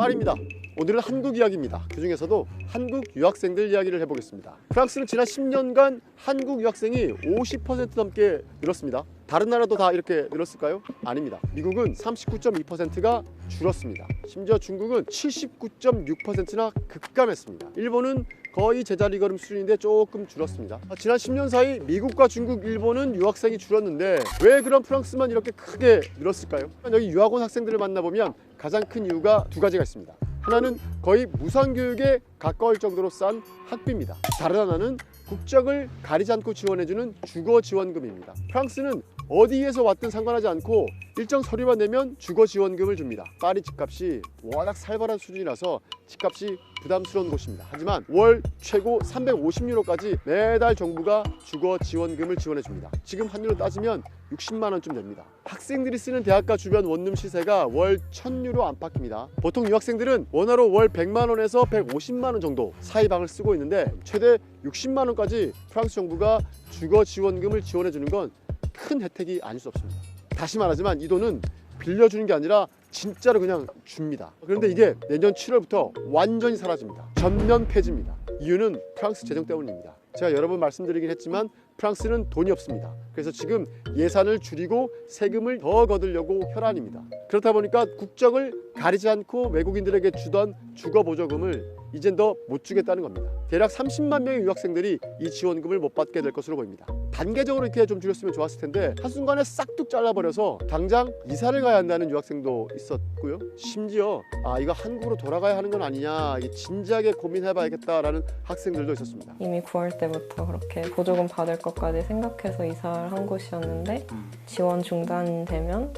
파리입니다. 오늘은 한국 이야기입니다. 그 중에서도 한국 유학생들 이야기를 해보겠습니다. 프랑스는 지난 10년간 한국 유학생이 50% 넘게 늘었습니다. 다른 나라도 다 이렇게 늘었을까요? 아닙니다. 미국은 39.2%가 줄었습니다. 심지어 중국은 79.6%나 급감했습니다. 일본은 거의 제자리 걸음 수준인데 조금 줄었습니다. 지난 10년 사이 미국과 중국, 일본은 유학생이 줄었는데 왜 그럼 프랑스만 이렇게 크게 늘었을까요? 여기 유학원 학생들을 만나보면 가장 큰 이유가 두 가지가 있습니다. 하나는 거의 무상교육에 가까울 정도로 싼 학비입니다. 다른 하나는 국적을 가리지 않고 지원해주는 주거 지원금입니다. 프랑스는 어디에서 왔든 상관하지 않고 일정 서류만 내면 주거 지원금을 줍니다. 파리 집값이 워낙 살벌한 수준이라서 집값이 부담스러운 곳입니다. 하지만 월 최고 350유로까지 매달 정부가 주거 지원금을 지원해 줍니다. 지금 환율로 따지면 60만 원쯤 됩니다. 학생들이 쓰는 대학가 주변 원룸 시세가 월 1000유로 안팎입니다. 보통 유학생들은 원화로 월 100만 원에서 150만 원 정도 사이 방을 쓰고 있는데 최대 60만 원까지 프랑스 정부가 주거 지원금을 지원해 주는 건 큰 혜택이 아닐 수 없습니다. 다시 말하지만 이 돈은 빌려주는 게 아니라 진짜로 그냥 줍니다. 그런데 이게 내년 7월부터 완전히 사라집니다. 전면 폐지입니다. 이유는 프랑스 재정 때문입니다. 제가 여러 번 말씀드리긴 했지만 프랑스는 돈이 없습니다. 그래서 지금 예산을 줄이고 세금을 더 거두려고 혈안입니다. 그렇다 보니까 국적을 가리지 않고 외국인들에게 주던 주거보조금을 이젠 더 못 주겠다는 겁니다. 대략 30만 명의 유학생들이 이 지원금을 못 받게 될 것으로 보입니다. 단계적으로 이렇게 좀 줄였으면 좋았을 텐데 한순간에 싹둑 잘라버려서 당장 이사를 가야 한다는 유학생도 있었고요. 심지어 이거 한국으로 돌아가야 하는 건 아니냐, 진지하게 고민해봐야겠다라는 학생들도 있었습니다. 이미 9월 때부터 그렇게 보조금 받을 것까지 생각해서 이사를 한 곳이었는데 지원 중단되면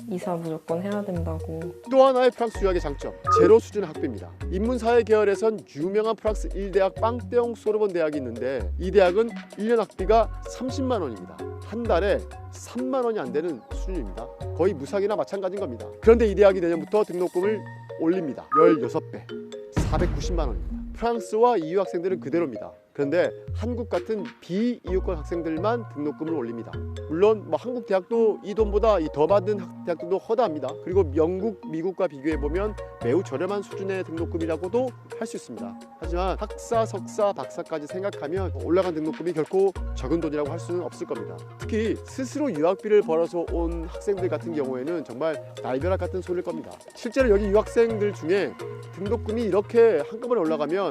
이사 무조건 해야 된다고. 또 하나의 프랑스 유학의 장점, 제로 수준 학비입니다. 인문사회 계열에선 유명한 프랑스 1대학 빵떼옹 소르본 대학이 있는데 이 대학은 1년 학비가 30만 원입니다. 한 달에 3만 원이 안 되는 수준입니다. 거의 무상이나 마찬가지인 겁니다. 그런데 이 대학이 내년부터 등록금을 올립니다. 16배, 490만 원입니다. 프랑스와 EU 학생들은 그대로입니다. 그런데 한국 같은 비이유권 학생들만 등록금을 올립니다. 물론 한국 대학도 이 돈보다 더 받은 대학들도 허다합니다. 그리고 영국, 미국과 비교해보면 매우 저렴한 수준의 등록금이라고도 할 수 있습니다. 하지만 학사, 석사, 박사까지 생각하면 올라간 등록금이 결코 적은 돈이라고 할 수는 없을 겁니다. 특히 스스로 유학비를 벌어서 온 학생들 같은 경우에는 정말 날벼락 같은 소리일 겁니다. 실제로 여기 유학생들 중에 등록금이 이렇게 한꺼번에 올라가면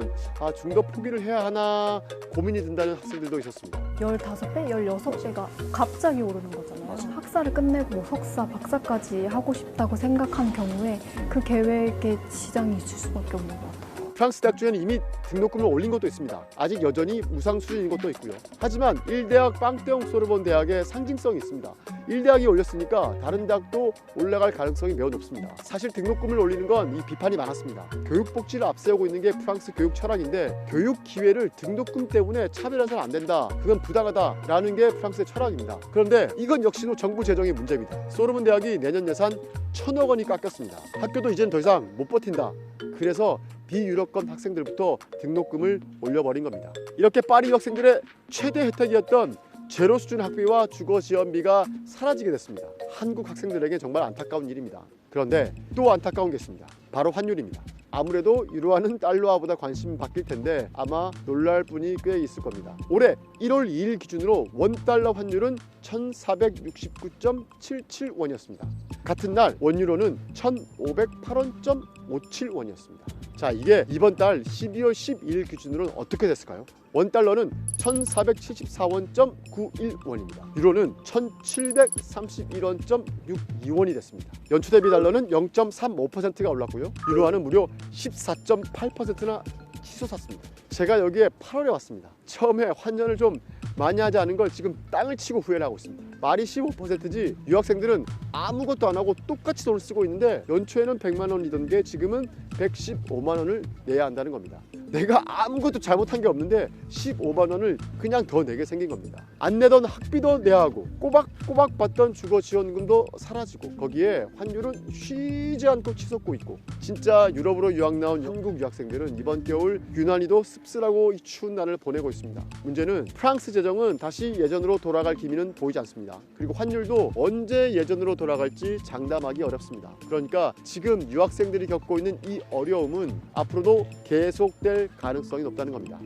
좀 더 포기를 해야 하나 고민이 든다는 학생들도 있었습니다. 15배, 16배가 갑자기 오르는 거잖아요. 학사를 끝내고 석사, 박사까지 하고 싶다고 생각한 경우에 그 계획에 지장이 있을 수밖에 없는 것 같아요. 프랑스 대학 중에는 이미 등록금을 올린 것도 있습니다. 아직 여전히 무상 수준인 것도 있고요. 하지만 1대학 빵떼옹 소르본 대학의 상징성이 있습니다. 1대학이 올렸으니까 다른 대학도 올라갈 가능성이 매우 높습니다. 사실 등록금을 올리는 건 이 비판이 많았습니다. 교육 복지를 앞세우고 있는 게 프랑스 교육 철학인데 교육 기회를 등록금 때문에 차별해서는 안 된다, 그건 부당하다라는 게 프랑스의 철학입니다. 그런데 이건 역시도 정부 재정의 문제입니다. 소르본 대학이 내년 예산 1,000억 원이 깎였습니다. 학교도 이젠 더 이상 못 버틴다. 그래서 비유럽권 학생들부터 등록금을 올려버린 겁니다. 이렇게 파리 유학생들의 최대 혜택이었던 제로 수준 학비와 주거 지원비가 사라지게 됐습니다. 한국 학생들에게 정말 안타까운 일입니다. 그런데 또 안타까운 게 있습니다. 바로 환율입니다. 아무래도 유로화는 달러화보다 관심이 바뀔 텐데 아마 놀랄 분이 꽤 있을 겁니다. 올해 1월 2일 기준으로 원달러 환율은 1469.77원이었습니다. 같은 날 원유로는 1508원.57원이었습니다. 자, 이게 이번 달 12월 12일 기준으로는 어떻게 됐을까요? 원달러는 1474원.91원입니다. 유로는 1731원.62원이 됐습니다. 연초 대비 달러는 0.35%가 올랐고요. 유로화는 무려 14.8%나 치솟았습니다. 제가 여기에 8월에 왔습니다. 처음에 환전을 좀 많이 하지 않은 걸 지금 땅을 치고 후회를 하고 있습니다. 말이 15%지 유학생들은 아무것도 안 하고 똑같이 돈을 쓰고 있는데 연초에는 100만 원이던 게 지금은 115만 원을 내야 한다는 겁니다. 내가 아무것도 잘못한 게 없는데 15만 원을 그냥 더 내게 생긴 겁니다. 안 내던 학비도 내야 하고 꼬박꼬박 받던 주거 지원금도 사라지고 거기에 환율은 쉬지 않고 치솟고 있고 진짜 유럽으로 유학 나온 한국 유학생들은 이번 겨울 유난히도 씁쓸하고 추운 날을 보내고 있습니다. 문제는 프랑스 재정은 다시 예전으로 돌아갈 기미는 보이지 않습니다. 있습니다. 그리고 환율도 언제 예전으로 돌아갈지 장담하기 어렵습니다. 그러니까 지금 유학생들이 겪고 있는 이 어려움은 앞으로도 계속될 가능성이 높다는 겁니다.